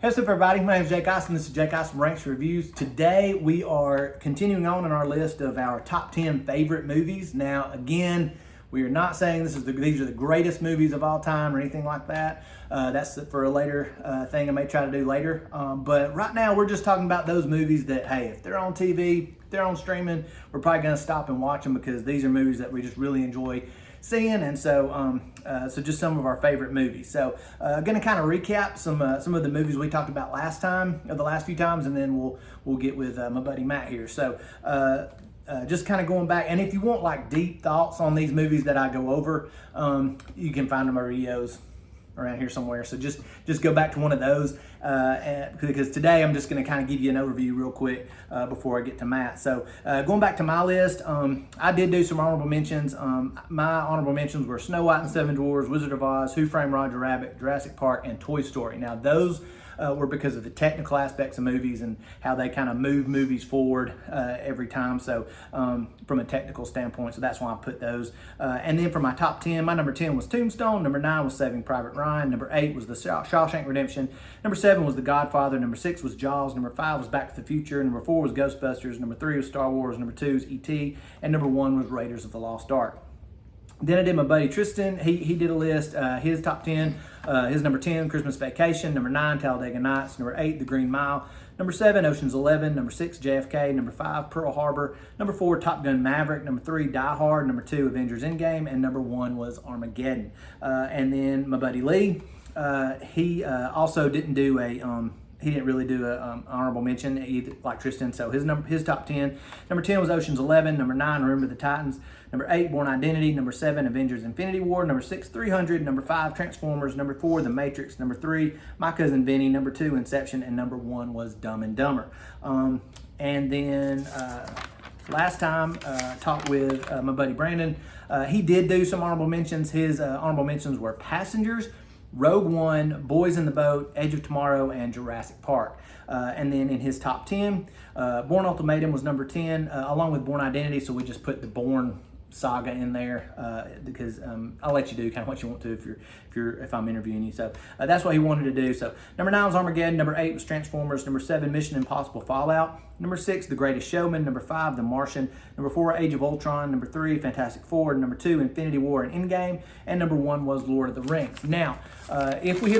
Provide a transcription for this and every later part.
Hey, what's up, everybody? My name is Jake Isom. This is Jake Isom Ranks Reviews. Today, we are continuing on in our list of our top 10 favorite movies. Now, again, we are not saying these are the greatest movies of all time or anything like that. That's for a later thing I may try to do later. But right now, we're just talking about those movies that, hey, if they're on TV, if they're on streaming, we're probably going to stop and watch them because these are movies that we just really enjoy seeing, and so just some of our favorite movies. So going to kind of recap some of the movies we talked about last few times, and then we'll get with my buddy Matt here. So just kind of going back, and if you want like deep thoughts on these movies that I go over, you can find them on videos around here somewhere. So just go back to one of those, because today I'm just going to kind of give you an overview real quick before I get to Matt. So going back to my list, I did do some honorable mentions. My honorable mentions were Snow White and Seven Dwarfs, Wizard of Oz, Who Framed Roger Rabbit, Jurassic Park, and Toy Story. Now those were because of the technical aspects of movies and how they kind of move movies forward every time. So from a technical standpoint, so that's why I put those. And then for my top 10, my number 10 was Tombstone, number 9 was Saving Private Ryan, number 8 was The Shawshank Redemption, number 7 was The Godfather, number 6 was Jaws, number 5 was Back to the Future, number 4 was Ghostbusters, number 3 was Star Wars, number 2 was E.T., and number 1 was Raiders of the Lost Ark. Then I did my buddy Tristan. He did a list, his top 10, his number 10, Christmas Vacation, number 9, Talladega Nights, number 8, The Green Mile, number 7, Ocean's 11, number 6, JFK, number 5, Pearl Harbor, number 4, Top Gun Maverick, number 3, Die Hard, number 2, Avengers Endgame, and number 1 was Armageddon. And then my buddy Lee, he also didn't do he didn't really do an honorable mention either, like Tristan. So his top 10. Number 10 was Ocean's 11. Number 9, Remember the Titans. Number 8, Born Identity. Number 7, Avengers Infinity War. Number 6, 300. Number 5, Transformers. Number 4, The Matrix. Number 3, My Cousin Vinny. Number 2, Inception. And number 1 was Dumb and Dumber. And then last time talked with my buddy Brandon. He did do some honorable mentions. His honorable mentions were Passengers, Rogue One, Boys in the Boat, Edge of Tomorrow, and Jurassic Park. And then in his top 10, Bourne Ultimatum was number 10, along with Bourne Identity, so we just put the Bourne saga in there because I'll let you do kind of what you want to if I'm interviewing you. So that's what he wanted to do. So number 9 was Armageddon, number 8 was Transformers, number 7, Mission Impossible Fallout, number 6, The Greatest Showman, number 5, The Martian, number 4, Age of Ultron, number 3, Fantastic Four, number 2, Infinity War and Endgame, and number 1 was Lord of the Rings. Now, if we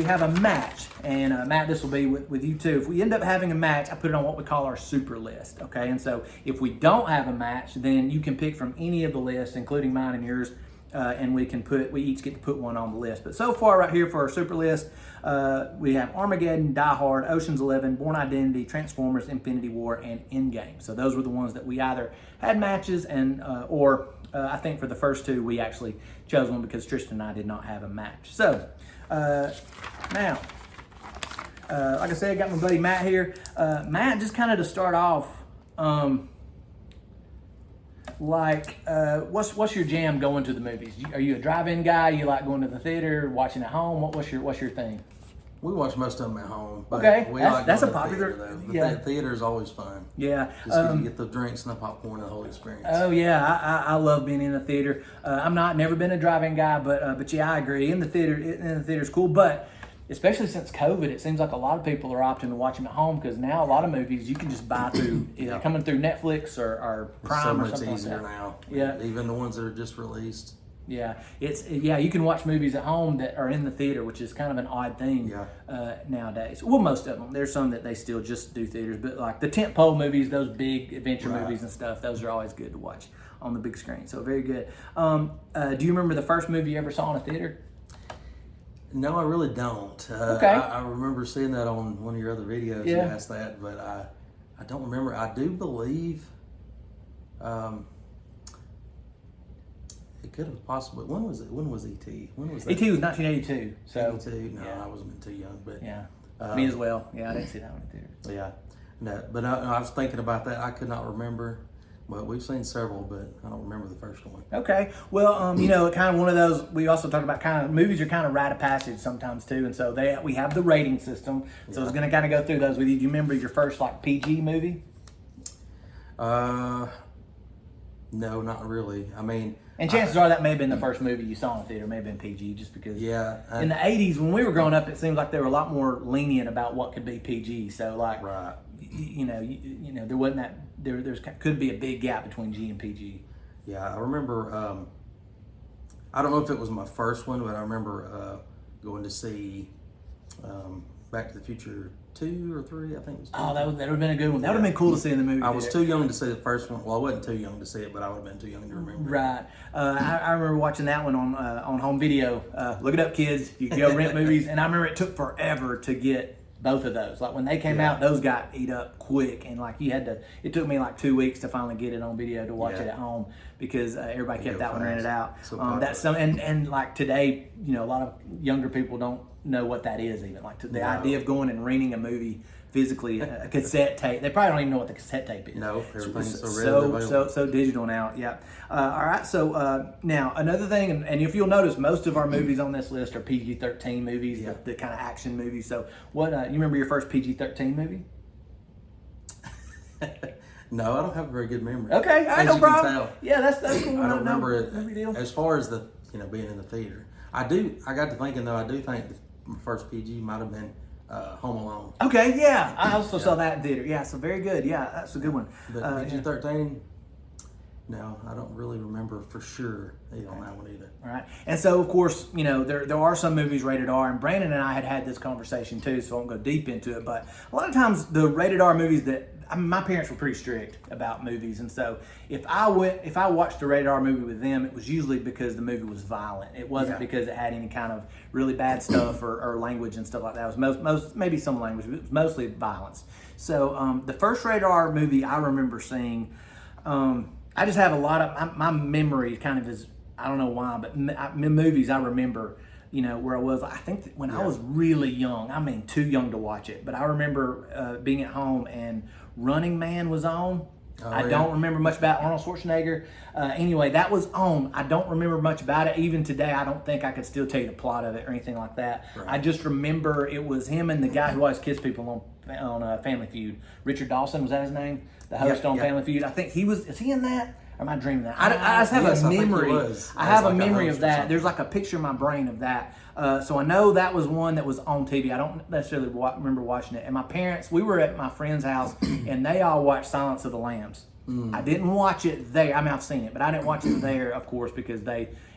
have a match, and Matt, this will be with you too. If we end up having a match, I put it on what we call our super list. Okay, and so if we don't have a match, then you can pick from any of the lists, including mine and yours. And we each get to put one on the list. But so far right here for our super list, we have Armageddon, Die Hard, Ocean's 11, Bourne Identity, Transformers, Infinity War, and Endgame. So those were the ones that we either had matches or I think for the first 2 we actually chose one because Tristan and I did not have a match. So now, like I said, I got my buddy Matt here. Matt, just kind of to start off, what's your jam going to the movies? Are you a drive-in guy? You like going to the theater, watching at home? What's your thing? We watch most of them at home. But okay, that's a popular. The theater is always fun. Yeah, just get the drinks and the popcorn and the whole experience. Oh yeah, I love being in the theater. I'm never been a drive-in guy, but yeah, I agree. In the theater is cool, but especially since COVID, it seems like a lot of people are opting to watch them at home because now a lot of movies you can just buy through either coming through Netflix or Prime or something like that. So much easier now. Yeah, even the ones that are just released. Yeah, you can watch movies at home that are in the theater, which is kind of an odd thing nowadays. Well, most of them. There's some that they still just do theaters, but like the tentpole movies, those big adventure movies and stuff, those are always good to watch on the big screen. So very good. Do you remember the first movie you ever saw in a theater? No, I really don't. Okay. I remember seeing that on one of your other videos. You asked that, but I don't remember. I do believe it could have possibly. When was it? When was E.T.? When was that? E.T. was 1982. So 82. No, I wasn't too young, but me as well. Yeah, I didn't see that one in the theater. Yeah, no, but I was thinking about that. I could not remember. Well, we've seen several, but I don't remember the first one. Okay. Well, kind of one of those. We also talk about kind of movies are kind of rite of passage sometimes too, and so we have the rating system. So I was going to kind of go through those with you. Do you remember your first like PG movie? No, not really. I mean, And chances are that may have been the first movie you saw in the theater, may have been PG, just because. Yeah. In the '80s, when we were growing up, it seems like they were a lot more lenient about what could be PG. So, like, Right. you know, there wasn't that. There's could be a big gap between G and PG. Yeah, I remember. I don't know if it was my first one, but I remember going to see Back to the Future 2 or 3. I think it was 2. Oh, that would have been a good one. That would have been cool to see in the movie. I was too young to see the first one. Well, I wasn't too young to see it, but I would have been too young to remember. Right. I remember watching that one on home video. Look it up, kids. You can go rent movies. And I remember it took forever to get both of those. Like when they came out, those got eat up quick. And like it took me like 2 weeks to finally get it on video to watch it at home because everybody kept that one rented out. So and like today, you know, a lot of younger people don't know what that is even. Like the idea of going and renting a movie physically, a cassette tape. They probably don't even know what the cassette tape is. No, everything's so digital now. Yeah. All right. So now another thing, and if you'll notice, most of our movies on this list are PG-13 movies, the kind of action movies. So what? You remember your first PG-13 movie? No, I don't have a very good memory. Okay, all right, no problem. Yeah, that's cool. I don't remember it. As far as the being in the theater, I got to thinking though. I do think my first PG might have been Home Alone. Okay, yeah, I also saw that in theater. Yeah, so very good. Yeah, that's a good one. But PG-13. No, I don't really remember for sure on that one either. All right, and so of course, you know, there are some movies rated R, and Brandon and I had this conversation too, so I won't go deep into it. But a lot of times, the rated R movies my parents were pretty strict about movies, and so if I watched a rated R movie with them, it was usually because the movie was violent. It wasn't because it had any kind of really bad stuff or language and stuff like that. It was most maybe some language, but it was mostly violence. So the first rated R movie I remember seeing. I just have a lot of my memory kind of is, I don't know why, but movies I remember, you know, where I was. I think that when I was really young, I mean too young to watch it, but I remember being at home and Running Man was on. I don't remember much about Arnold Schwarzenegger. Anyway, that was on. I don't remember much about it. Even today, I don't think I could still tell you the plot of it or anything like that. Right. I just remember it was him and the guy who always kissed people on Family Feud. Richard Dawson, was that his name? The host on Family Feud. I think he was. Is he in that? Or am I dreaming that? I just have a memory. I have a memory of that. There's like a picture in my brain of that. So I know that was one that was on TV. I don't necessarily remember watching it. And my parents, we were at my friend's house, and they all watched Silence of the Lambs. I didn't watch it there. I mean, I've seen it, but I didn't watch it there, of course, because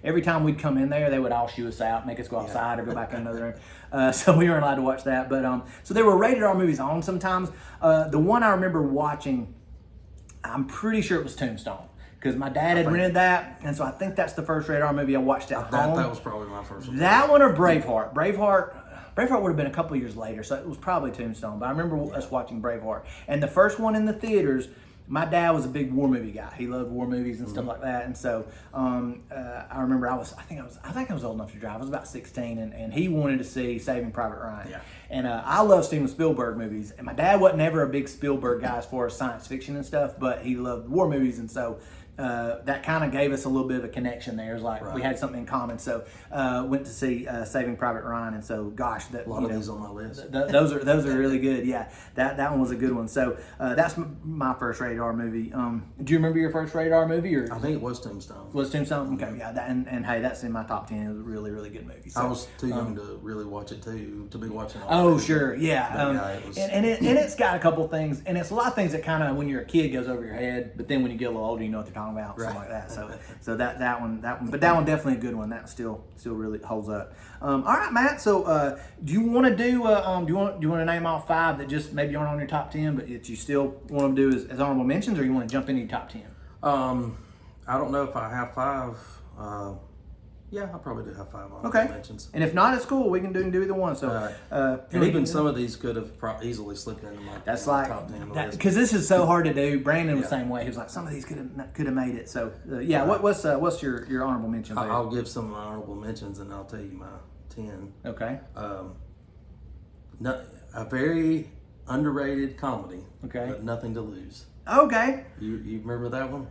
every time we'd come in there, they would all shoo us out, make us go outside or go back in another room. So we weren't allowed to watch that. But so there were rated R movies on sometimes. The one I remember watching, I'm pretty sure it was Tombstone. Because my dad had rented that, and so I think that's the first rated R movie I watched at home. That was probably my first one. That one or Braveheart. Braveheart would have been a couple years later, so it was probably Tombstone. But I remember us watching Braveheart. And the first one in the theaters, my dad was a big war movie guy. He loved war movies and stuff like that. And so I remember I think I was old enough to drive. I was about 16, and he wanted to see Saving Private Ryan. Yeah. And I love Steven Spielberg movies. And my dad wasn't ever a big Spielberg guy as far as science fiction and stuff, but he loved war movies, and so that kind of gave us a little bit of a connection there. It was like we had something in common. So went to see Saving Private Ryan, and so gosh, a lot of these on my list. Those are really good. Yeah, that one was a good one. So that's my first rated R movie. Do you remember your first rated R movie? Or I think it was Tombstone. Was Tombstone? Okay, yeah. And hey, that's in my top 10. It was a really, really good movie. So, I was too young to really watch it too, to be watching all Oh, sure, yeah. It's got a couple things, and it's a lot of things that kind of, when you're a kid, goes over your head, but then when you get a little older, you know what they're talking about, something like that. So that one, but that one definitely a good one. That still really holds up. All right, Matt. So do you want to do you want to name off 5 that just maybe aren't on your top 10, but that you still want to do as honorable mentions, or you want to jump into your top 10? I don't know if I have 5. Yeah, I probably do have 5 honorable mentions. And if not, it's cool. We can do either one. So, and even some of these could have easily slipped into my top 10 because this is so hard to do. Brandon was the same way. He was like, some of these could have made it. So, what's your honorable mentions? I'll give some honorable mentions, and I'll tell you my 10. Okay. A very underrated comedy. Okay. But Nothing to Lose. Okay. You remember that one?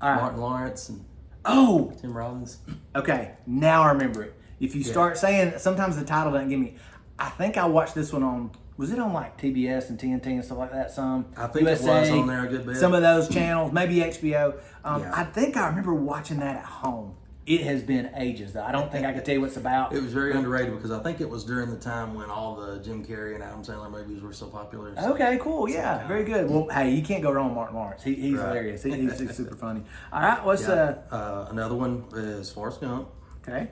All right. Martin Lawrence and Tim Robbins. Okay, now I remember it. If you start saying, sometimes the title doesn't give me. I think I watched this one on was it on like TBS and TNT and stuff like that? I think it was on there a good bit. Some of those channels, maybe HBO. Yeah. I think I remember watching that at home. It has been ages, though. I don't think I could tell you what it's about. It was very underrated because I think it was during the time when all the Jim Carrey and Adam Sandler movies were so popular. So. Okay, cool. Yeah, very good. Well, hey, you can't go wrong with Martin Lawrence. He's Right. hilarious. He's super funny. All right, what's Another one is Forrest Gump. okay?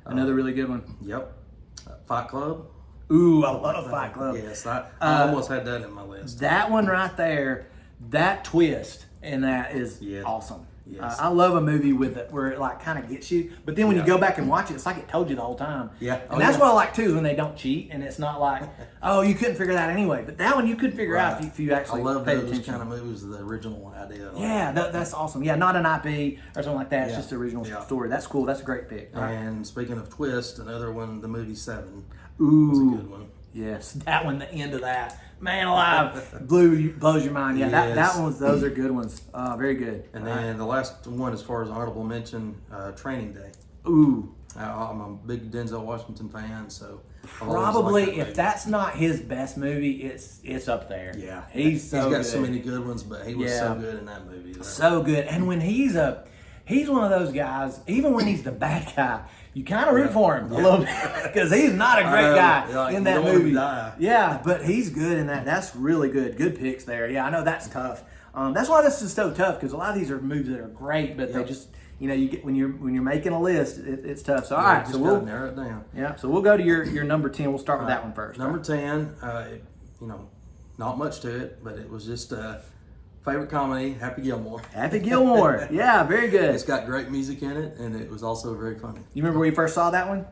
Another really good one. Yep. Fight Club. Ooh, I love Fight Club. Yes, I almost had that in my list. That one right there, that twist in that is Yeah. awesome. Yes. I love a movie with it where it like kind of gets you, but then when you Yeah. go back and watch it, it's like it told you the whole time. Yeah. And that's what I like too is when they don't cheat and it's not like, oh, you couldn't figure that out anyway. But that one you could figure out if you I actually love paid those attention. kind of movies, the original idea. Yeah, that's awesome. Yeah, not an IP or something like that. It's Yeah. just the original Yeah. story. That's cool. That's a great pick. All right. And speaking of twist, another one, the movie Seven, Ooh, was a good one. yes, that one. The end of that, man alive, blows your mind. Yeah, Yes. that one was. Those are good ones. Very good. And then the last one, as far as honorable mention, Training Day. Ooh, I'm a big Denzel Washington fan, so I've always liked probably that if movie. that's not his best movie, it's up there. Yeah, he's so got good. so many good ones, but he was Yeah. so good in that movie. So good. And when he's one of those guys, even when he's the bad guy, you kind of root for him a little bit because he's not a great guy Like, in you that don't want him to movie. die. Yeah, but he's good in that. That's really good. Good picks there. Yeah, I know that's tough. That's why this is so tough because a lot of these are movies that are great, but they Yep. just you get when you're making a list, it's tough. So all Yeah, right, just so gotta we'll narrow it down. so we'll go to your number 10. We'll start with that one first. Number 10, not much to it, but it was just favorite comedy, Happy Gilmore. Happy Gilmore. Yeah, very good. It's got great music in it, and it was also very funny. You remember where you first saw that one?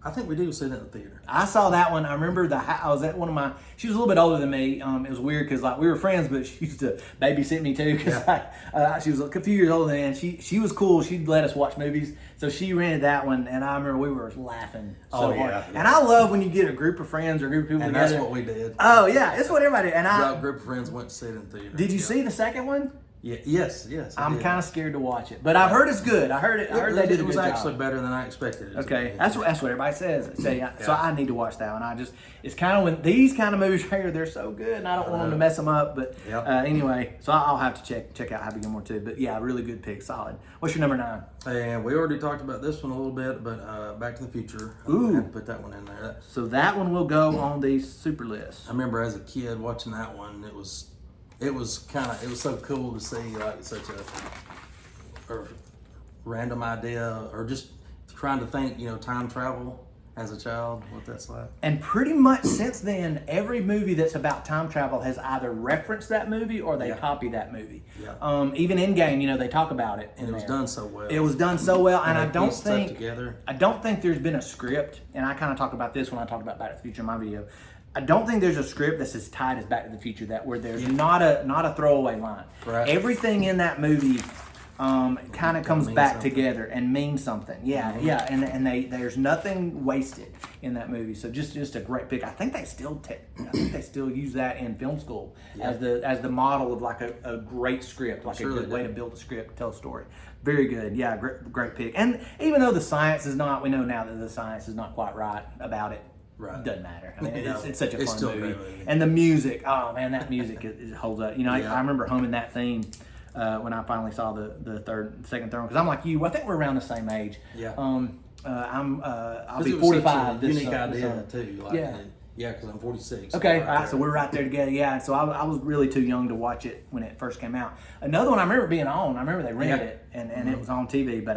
I think we do see that in the theater. I saw that one. I remember I was at one of my. She was a little bit older than me. It was weird because like we were friends, but she used to babysit me too. Because she was a few years older than me, and she was cool. She'd let us watch movies, so she rented that one, and I remember we were laughing so hard. Yeah. And I love when you get a group of friends or a group of people And together. that's what we did. Oh yeah, it's what everybody. And Our group of friends went to see it in the theater. did you Yeah. see the second one? Yeah. Yes. I I'm did. kind of scared to watch it, but I've heard it's good. I heard they did a It was good actually job. better than I expected it to Okay, be. that's what everybody says. So I need to watch that one. It's kind of when these kind of movies right here, they're so good, and I don't want them to mess them up. But Yep. Anyway, so I'll have to check out Happy Gilmore too. But yeah, really good pick, solid. What's your number 9? And we already talked about this one a little bit, but Back to the Future. Ooh. I had to put that one in there. So that one will go on the super list. I remember as a kid watching that one. It was so cool to see like such a random idea, or just trying to think, time travel as a child, what that's like. And pretty much since then, every movie that's about time travel has either referenced that movie or they copy that movie. Yeah. Even in game, they talk about it. And it was done so well. It was done so well, and I they don't pieced stuff think together. I don't think there's been a script, and I kind of talk about this when I talk about Back to the Future in my video. I don't think there's a script that's as tight as Back to the Future where there's not a throwaway line. Right. Everything in that movie kind of comes means back something. together and means something. Yeah, yeah, and there's nothing wasted in that movie. So just a great pick. I think they still use that in film school as the model of like a great script, like a good way to build a script, tell a story. Very good. Yeah, great pick. And even though we know now that the science is not quite right about it. Right. Doesn't matter. I mean, No, it's such a it's fun still a movie. great movie. And the music, oh man, that music it holds up. I remember humming that theme when I finally saw the second third one, because I'm like you. I think we're around the same age. Yeah. I'll be it was 45 such a this unique idea summer. too. Like, because I'm 46. Okay, right all right, there. so we're right there together. Yeah, so I was really too young to watch it when it first came out. Another one I remember being on. I remember they rented it and it was on TV, but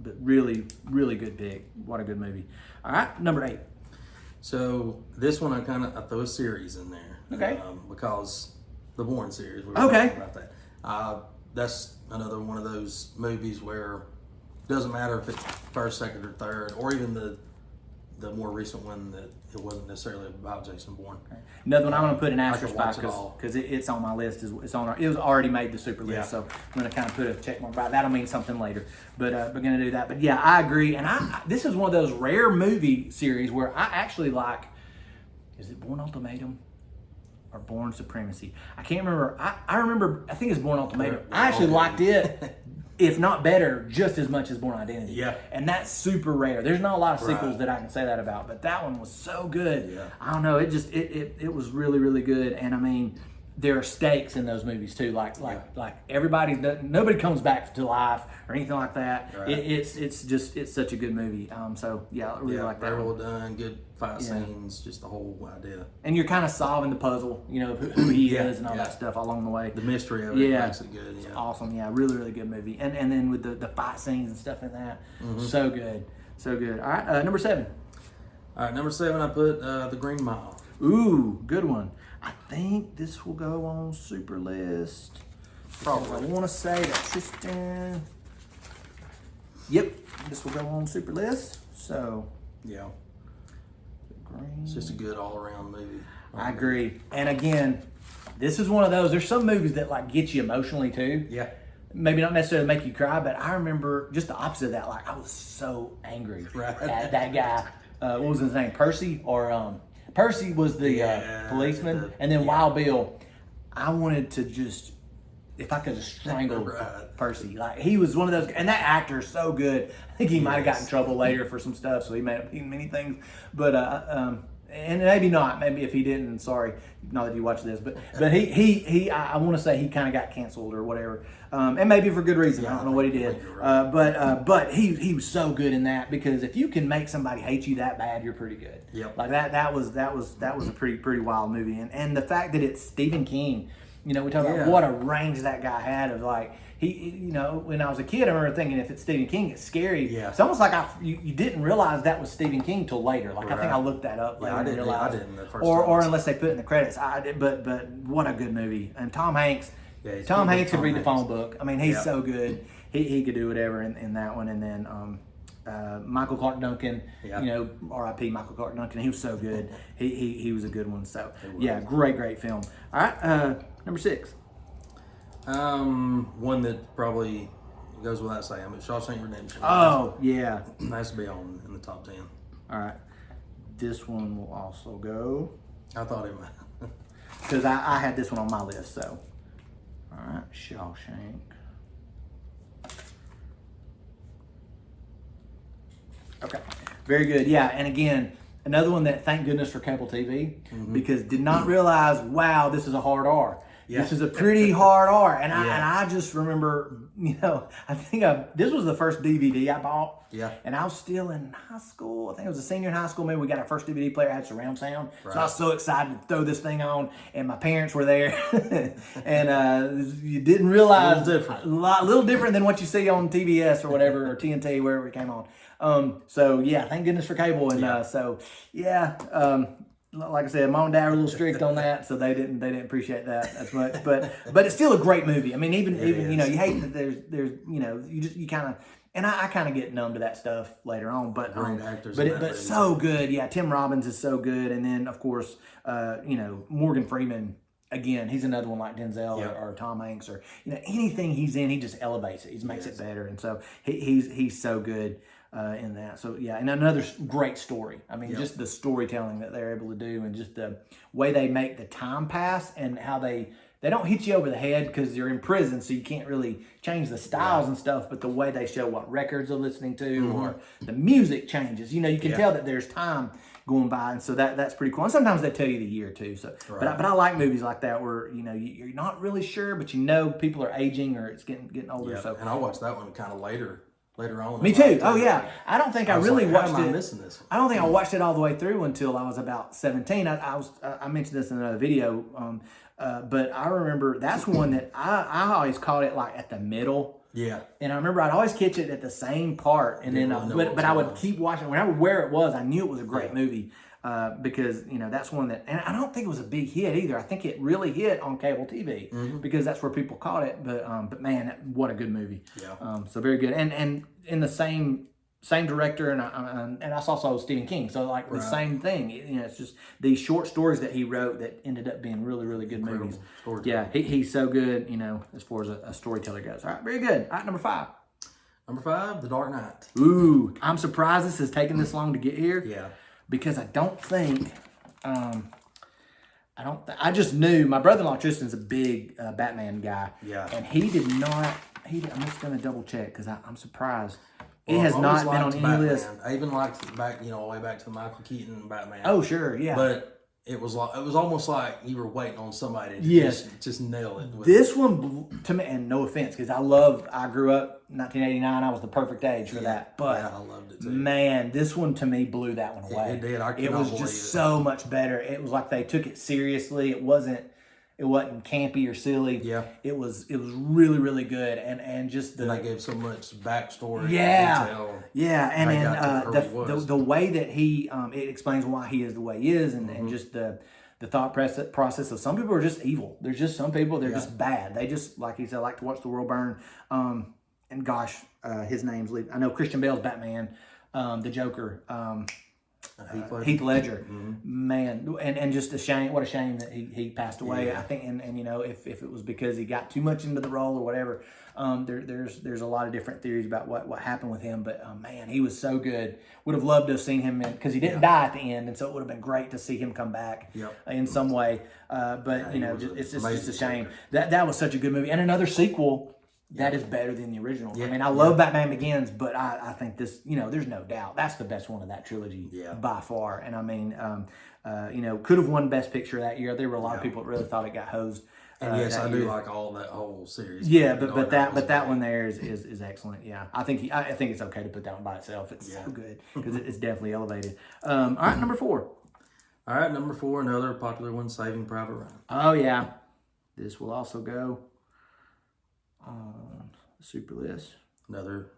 but really really good pick. What a good movie. All right, number 8. So this one I throw a series in there. Okay. Because the Bourne series. We were Okay. talking about that. That's another one of those movies where it doesn't matter if it's first, second, or third, or even the more recent one that it wasn't necessarily about Jason Bourne. Another one I'm going to put an I asterisk could by watch it all. because it's on my list. It was already made the super list, Yeah. so I'm going to kind of put a check mark by it. That'll mean something later, but we're going to do that. But yeah, I agree, and this is one of those rare movie series where I actually like. Is it Bourne Ultimatum or Bourne Supremacy? I can't remember. I remember. I think it's Bourne Ultimatum. I actually liked it if not better, just as much as Born Identity. Yeah. And that's super rare. There's not a lot of sequels Right. that I can say that about, but that one was so good. Yeah. I don't know. It just it was really, really good. And I mean, there are stakes in those movies too. Like nobody comes back to life or anything like that. Right. It's such a good movie. So yeah, I really like that. Very one. well done. Good fight scenes. Just the whole idea. And you're kind of solving the puzzle, you know, who he Yeah, is and all that stuff along the way. The mystery of it Yeah. makes it good. Yeah. Awesome, yeah, really, really good movie. And then with the fight scenes and stuff in that, so good, so good. All right, number 7. All right, number 7, I put The Green Mile. Ooh, good one. I think this will go on super list. Probably. I want to say that Tristan. Yep, this will go on super list. So. Yeah. Green. It's just a good all-around movie. I agree. And again, this is one of those. There's some movies that like get you emotionally too. Yeah. Maybe not necessarily make you cry, but I remember just the opposite of that. Like I was so angry at that guy. What was his name? Percy or Percy was the policeman, and then Wild Bill. I wanted to just, if I could just strangle Percy. Like he was one of those, and that actor is so good. I think he might have gotten in trouble later for some stuff, so he may have seen many things. But and maybe not. Maybe if he didn't, sorry, not that you watch this, but he I want to say he kind of got canceled or whatever, and maybe for good reason. I don't know what he did, but he was so good in that, because if you can make somebody hate you that bad, you're pretty good. Yep. Like that was a pretty wild movie, and the fact that it's Stephen King. You know, we talk about what a range that guy had of like you know, when I was a kid, I remember thinking if it's Stephen King, it's scary. Yeah. It's almost like you didn't realize that was Stephen King till later. Like I think I looked that up later. I and realized, didn't the first or time. unless they put it in the credits. I did, but what a good movie. And Tom Hanks. Yeah, Tom Hanks could read the Hanks. phone book. I mean, he's so good. He could do whatever in that one. And then Michael Clark Duncan, you know, R.I.P. Michael Clark Duncan. He was so good. He was a good one. So yeah, great film. All right, number 6. One that probably goes without saying, but Shawshank Redemption. Oh yeah, Nice to be on in the top 10. all right. This one will also go I thought it might. because I had this one on my list. So all right, Shawshank. Okay, very good. Yeah, and again, another one that thank goodness for cable TV, because did not realize, wow, this is a hard R. Yeah. This is a pretty hard R, and I just remember, you know, I think this was the first DVD I bought. Yeah. And I was still in high school. I think I was a senior in high school. Maybe we got our first DVD player, had surround sound. Right. So I was so excited to throw this thing on, and my parents were there. And you didn't realize A little different than what you see on TBS or whatever, or TNT, wherever it came on. So yeah, thank goodness for cable. And like I said, mom and dad were a little strict on that, so they didn't appreciate that as much. But it's still a great movie. I mean, even you know, you hate that there's you know, you kind of. And I kind of get numb to that stuff later on, but Great actors but so good, yeah. Tim Robbins is so good, and then of course, you know, Morgan Freeman. Again, he's another one like Denzel or Tom Hanks, or you know, anything he's in, he just elevates it. He makes it better, and so he's so good in that. So yeah, and another great story. I mean, just the storytelling that they're able to do, and just the way they make the time pass, and how they don't hit you over the head because you're in prison, so you can't really change the styles and stuff, but the way they show what records they're listening to, or the music changes. You know, you can tell that there's time going by, and so that's pretty cool. And sometimes they tell you the year too. So, but I like movies like that where you know you're not really sure, but you know people are aging or it's getting older. Yeah. So, and I watched that one kind of later on. Me too. Oh yeah. I don't think I really like, watched how am I it. missing this? I don't think I watched it all the way through until I was about 17. I mentioned this in another video, but I remember that's one that I always caught it like at the middle. Yeah. And I remember I'd always catch it at the same part, and then but I would keep watching. Whenever where it was, I knew it was a great movie. Because you know that's one that, and I don't think it was a big hit either. I think it really hit on cable TV because that's where people caught it. But man, what a good movie! Yeah. So very good, and in the same director, and I also Stephen King. So like the same thing. You know, it's just these short stories that he wrote that ended up being really good movies. Yeah, he's so good. You know, as far as a storyteller goes. All right, very good. All right, number 5. Number 5, The Dark Knight. Ooh, I'm surprised this has taken this long to get here. Yeah. Because I don't think, I just knew my brother-in-law Tristan's a big Batman guy. Yeah. And he I'm just gonna double check because I'm surprised. Well, It has I've not always been on liked any Batman. list. I even liked back, all the way back to the Michael Keaton Batman. Oh, sure, yeah. But it was almost like you were waiting on somebody to just nail it. This one, to me, and no offense, because I grew up 1989. I was the perfect age for that. But I loved it too. Man, this one to me blew that one away. It did. It was just so much better. It was like they took it seriously. It wasn't campy or silly. Yeah. It was really, really good. And just and they gave so much backstory. Yeah. And detail. Yeah. And then the way that he it explains why he is the way he is, and just the thought process of some people are just evil. There's just some people they're just bad. They just, like he said, like to watch the world burn. And gosh, his name's I know Christian Bale's Batman, the Joker. Heath Ledger, man, and just what a shame that he passed away. Yeah. I think, and if it was because he got too much into the role or whatever, there's a lot of different theories about what happened with him. But man, he was so good. Would have loved to have seen him because he didn't die at the end, and so it would have been great to see him come back in some way. But it's just a shame that was such a good movie, and another sequel. That is better than the original. Yeah. I mean, I love Batman Begins, but I think this, there's no doubt that's the best one of that trilogy by far. And I mean, could have won Best Picture that year. There were a lot of people that really thought it got hosed. And yes, I do like that whole series. Yeah, but that one there is excellent. Yeah, I think it's okay to put that one by itself. It's so good because it's definitely elevated. All right, number 4. All right, number 4, another popular one, Saving Private Ryan. Oh yeah, this will also go. Super list. Another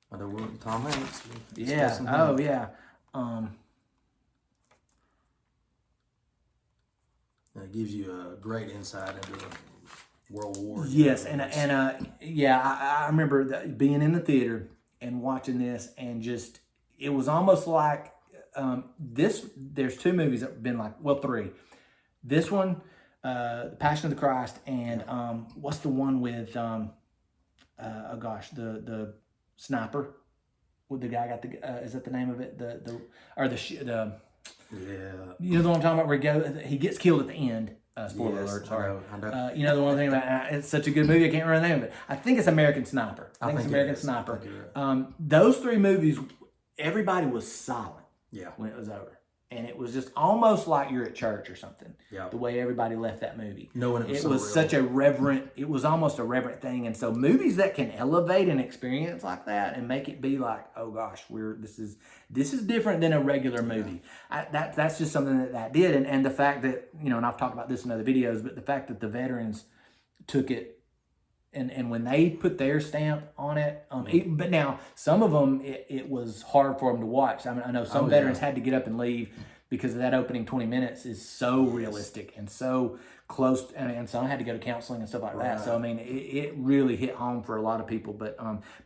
one, Tom Hanks. Yeah. Oh yeah. It gives you a great insight into World War. Yes, I remember being in the theater and watching this, and just it was almost like this. There's 2 movies that have been like, well, 3. This one, The Passion of the Christ, and what's the one with the sniper with the guy got the is that the name of it, the you know the one I'm talking about where he gets killed at the end. Spoiler alert, sorry. I know. The one thing about it's such a good movie, I can't remember the name of it. I think it's American Sniper. I think it's American Sniper. Those 3 movies, everybody was silent when it was over. And it was just almost like you're at church or something. Yeah. The way everybody left that movie. Knowing it was so real. Such a reverent. It was almost a reverent thing. And so movies that can elevate an experience like that and make it be like, oh gosh, this is different than a regular movie. That's just something that did. And the fact that and I've talked about this in other videos, but the fact that the veterans took it. And when they put their stamp on it, but now some of them, it was hard for them to watch. I mean, I know some veterans had to get up and leave because of that opening 20 minutes is so realistic and so close. And some had to go to counseling and stuff like that. So, I mean, it really hit home for a lot of people. But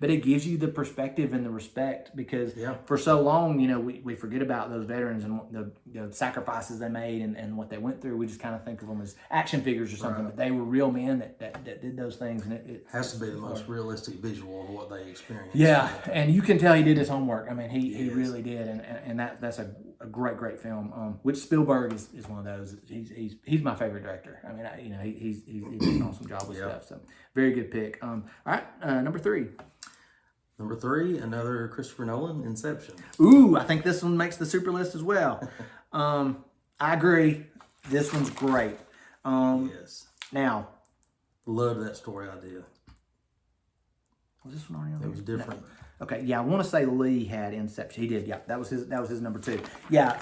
it gives you the perspective and the respect because for so long, we forget about those veterans and the sacrifices they made and what they went through. We just kind of think of them as action figures or something. But they were real men that did those things. And it has to be the most realistic visual of what they experienced. Yeah, and you can tell he did his homework. I mean, he really did. And that's a great film. Which Spielberg is one of those. He's my favorite director. I mean, he's did an awesome job with stuff. So very good pick. All right, number 3. Number 3, another Christopher Nolan, Inception. Ooh, I think this one makes the super list as well. I agree. This one's great. Yes. Now, love that story idea. Was this one already on there? It was different. No. Okay, yeah, I want to say Lee had Inception. He did. Yeah, that was his number 2. Yeah.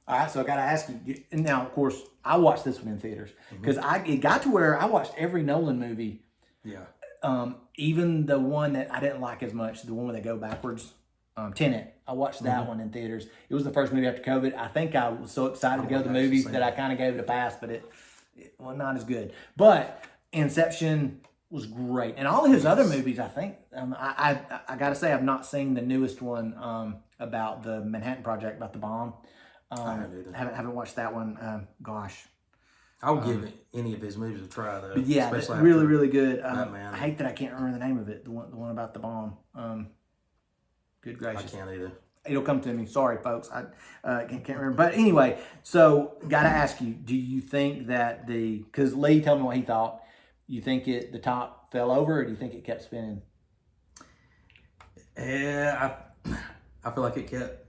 All right, so I got to ask you. And now, of course, I watched this one in theaters because it got to where I watched every Nolan movie. Yeah. Even the one that I didn't like as much, the one where they go backwards, Tenet. I watched that one in theaters. It was the first movie after COVID. I think I was so excited to go to the movies that I kind of gave it a pass, but it was not as good. But Inception was great, and all of his other movies, I think. I got to say, I've not seen the newest one about the Manhattan Project, about the bomb. Haven't watched that one. Gosh. I'll give any of his movies a try, though. But yeah, it's really, really good. I hate that I can't remember the name of it. The one about the bomb. Good gracious. I can't either. It'll come to me. Sorry, folks. I can't remember. But anyway, so got to ask you, do you think that because Lee told me what he thought, you think the top fell over, or do you think it kept spinning? Yeah, I feel like it kept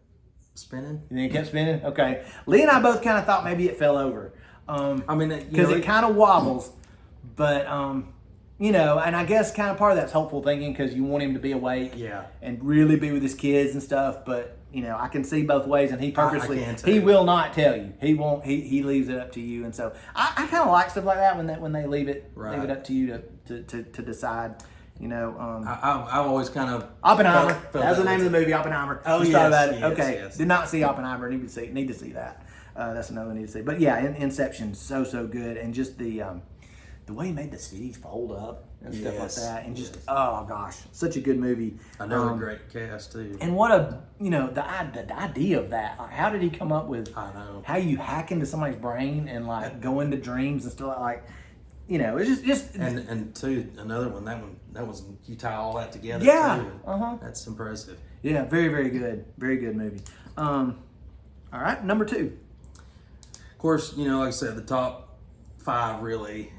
spinning. You think it kept spinning? Okay. Lee and I both kind of thought maybe it fell over. I mean, Because it kind of wobbles, but you know, and I guess kind of part of that's hopeful thinking because you want him to be awake, Yeah. and really be with his kids and stuff. But you know, I can see both ways, and he purposely can too. he will not tell you. He won't. He leaves it up to you, and so I kind of like stuff like that when they leave it up to you to decide. You know, I've always kind of Oppenheimer. felt That's the that name way. of the movie, Oppenheimer. Oh, Just yes, thought about it. yes, Okay, yes. did not see Oppenheimer. Need to see that. That's another one I need to see. But yeah, Inception, so good, and just the way he made the cities fold up and stuff like Yes, that, and just yes. oh gosh, such a good movie. Another great cast too. And what a the idea of that. Like, how did he come up with? I know. How you hack into somebody's brain and like go into dreams and stuff like. You know, it's just And two, another one. That was you tie all that together. Yeah, Too. That's impressive. yeah, very good movie. All right, number 2. Of course, you know, like I said, the top 5 really.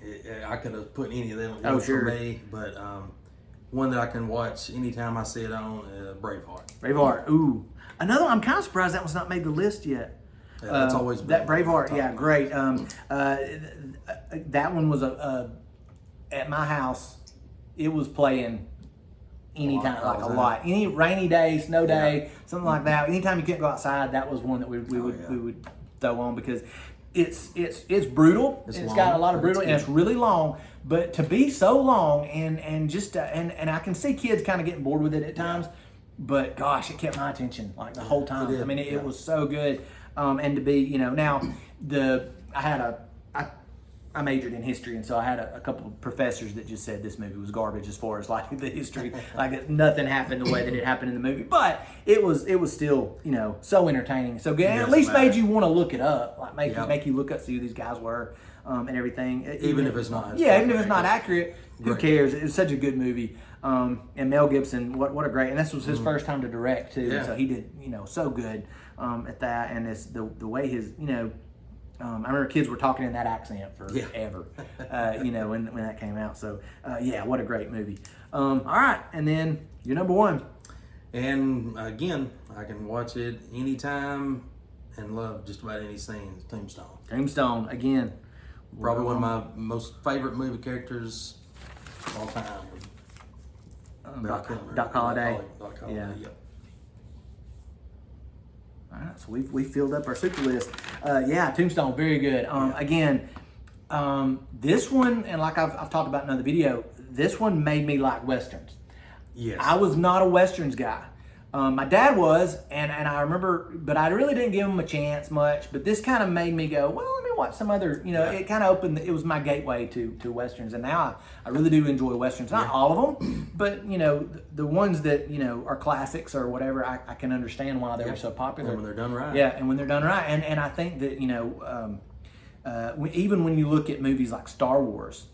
I could have put any of them Oh, for sure. me, but one that I can watch anytime I see it on, Braveheart. Braveheart. Ooh, another one. I'm kind of surprised that one's not made the list yet. Yeah, that's always been that Braveheart. top. Yeah, great. That one was at my house. It was playing anytime, all like the a time. lot. Any rainy day, snow day, something like that. Anytime you couldn't go outside, that was one that we would throw on because it's brutal. It's got a long, lot of but it's brutal, and it's really long. But to be so long and just and I can see kids kind of getting bored with it at times. But gosh, it kept my attention like the whole time. did, I mean, it yeah. was so good. And to be, you know, now I majored in history, and so I had a couple of professors that just said this movie was garbage as far as like the history, like nothing happened the way that it happened in the movie. But it was still, you know, so entertaining, so good. And at least made you want to look it up, like make you look up, see who these guys were, and everything. Even if it's not. Even if it's not accurate, who Great. cares? It's such a good movie. And Mel Gibson, what a great, and this was his first time to direct too. Yeah. So he did, you know, so good at that. And it's the way his, you know, I remember kids were talking in that accent forever, you know, when that came out. So yeah, what a great movie. All right, and then your number 1. And again, I can watch it anytime and love just about any scene. Tombstone. Tombstone again. Probably one of my most favorite movie characters of all time. Val Kilmer. Doc Holliday. Doc Holliday. Yeah. Yep. All right, so we filled up our super list. Yeah, Tombstone, very good. Again, this one, and like I've talked about in another video, this one made me like Westerns. Yes. I was not a Westerns guy. My dad was, and I remember, but I really didn't give him a chance much. But this kind of made me go, well, let me watch some other, you know, it kind of opened, it was my gateway to Westerns. And now I really do enjoy Westerns. Not all of them, but, you know, the ones that, you know, are classics or whatever, I can understand why they were so popular. And when they're done right. Yeah, and when they're done right. And I think that, you know, even when you look at movies like Star Wars,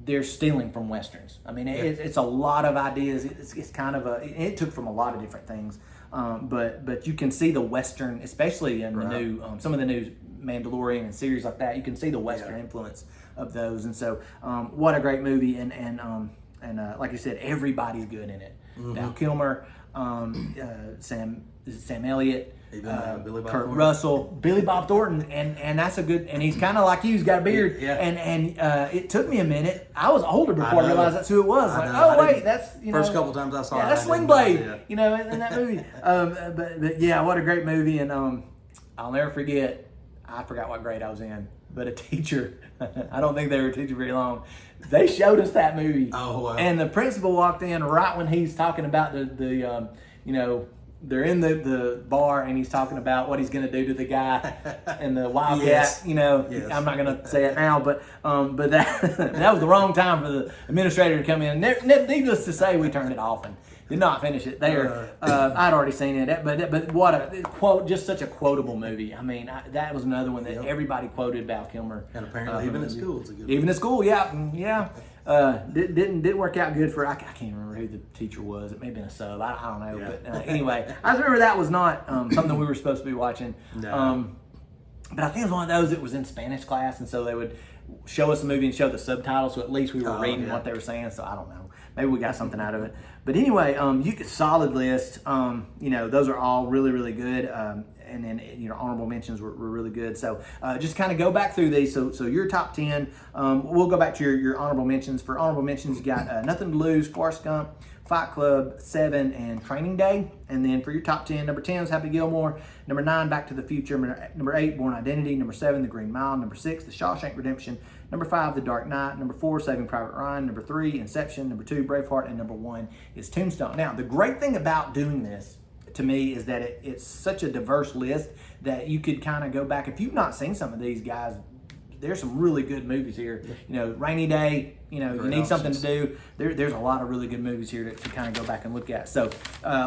they're stealing from Westerns. I mean, it's a lot of ideas. It's kind of it took from a lot of different things. But you can see the Western, especially in the new, some of the new Mandalorian and series like that, you can see the Western influence of those. And so, what a great movie. And like you said, everybody's good in it. Val Kilmer, Sam Elliott, Even Billy Bob Kurt Thornton. Russell, Billy Bob Thornton, and that's a good, and he's kind of like you, he's got a beard, Yeah. and it took me a minute. I was older before I know. realized that's who it was. I Like, know. oh I wait, didn't- that's, you know, First couple times I saw it, yeah, that's I Sling didn't know, Blade, yeah. you know, in that movie. But yeah, what a great movie, and I'll never forget. I forgot what grade I was in, but a teacher, I don't think they were a teacher very long. They showed us that movie. Oh, wow. And the principal walked in right when he's talking about the you know, they're in the bar and he's talking about what he's going to do to the guy and the wildcat. Yes. You know, Yes. I'm not going to say it now, but that that was the wrong time for the administrator to come in. Needless to say, we turned it off and did not finish it there. I'd already seen it, but what a quote! Just such a quotable movie. I mean, that was another one that everybody quoted Val Kilmer. And apparently, even at school, it's a good Even at school, yeah. Didn't work out good for, I can't remember who the teacher was. It may have been a sub. I don't know. Yeah. But anyway, I just remember that was not something we were supposed to be watching. No. But I think it was one of those that was in Spanish class, and so they would, show us the movie and show the subtitles, so at least we were reading yeah. what they were saying. So I don't know, maybe we got something out of it. But anyway, you get solid list. Those are all really, really good. And then honorable mentions were really good. So just kind of go back through these. So your top 10. We'll go back to your honorable mentions. For honorable mentions, you got Nothing to Lose, Forrest Gump, Fight Club, 7, and Training Day. And then for your top 10, number 10 is Happy Gilmore. Number 9, Back to the Future. Number 8, Born Identity. Number 7, The Green Mile. Number 6, The Shawshank Redemption. Number 5, The Dark Knight. Number 4, Saving Private Ryan. Number 3, Inception. Number 2, Braveheart. And number 1 is Tombstone. Now, the great thing about doing this, to me, is that it's such a diverse list that you could kind of go back. If you've not seen some of these guys, there's some really good movies here. Rainy Day, you need something to do. There's a lot of really good movies here to kind of go back and look at. So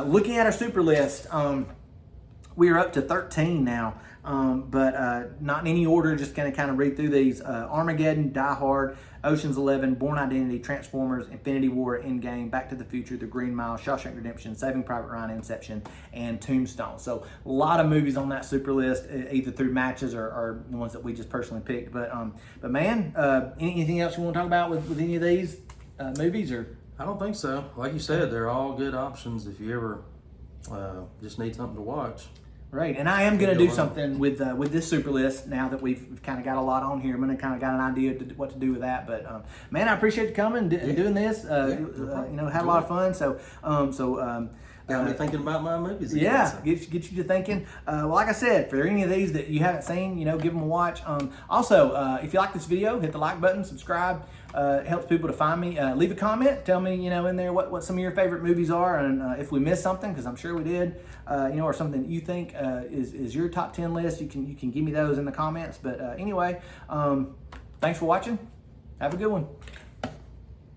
looking at our super list, we are up to 13 now, but not in any order, just going to kind of read through these. Armageddon, Die Hard, Ocean's 11, Born Identity, Transformers, Infinity War, Endgame, Back to the Future, The Green Mile, Shawshank Redemption, Saving Private Ryan, Inception, and Tombstone. So a lot of movies on that super list, either through matches or the ones that we just personally picked. But man, anything else you want to talk about with any of these movies? Or I don't think so. Like you said, they're all good options if you ever just need something to watch. Right, and I am going to do something with this super list now that we've kind of got a lot on here. I'm going to kind of got an idea what to do with that. But man, I appreciate you coming and doing this. Had a lot of fun. So Got me thinking about my movies again. Yeah, So. get you to thinking. Well, like I said, for any of these that you haven't seen, give them a watch. Also, if you like this video, hit the like button, subscribe. It helps people to find me. Leave a comment. Tell me, in there what some of your favorite movies are, and if we missed something, because I'm sure we did, or something that you think is your top 10 list, you can give me those in the comments. But anyway, thanks for watching. Have a good one.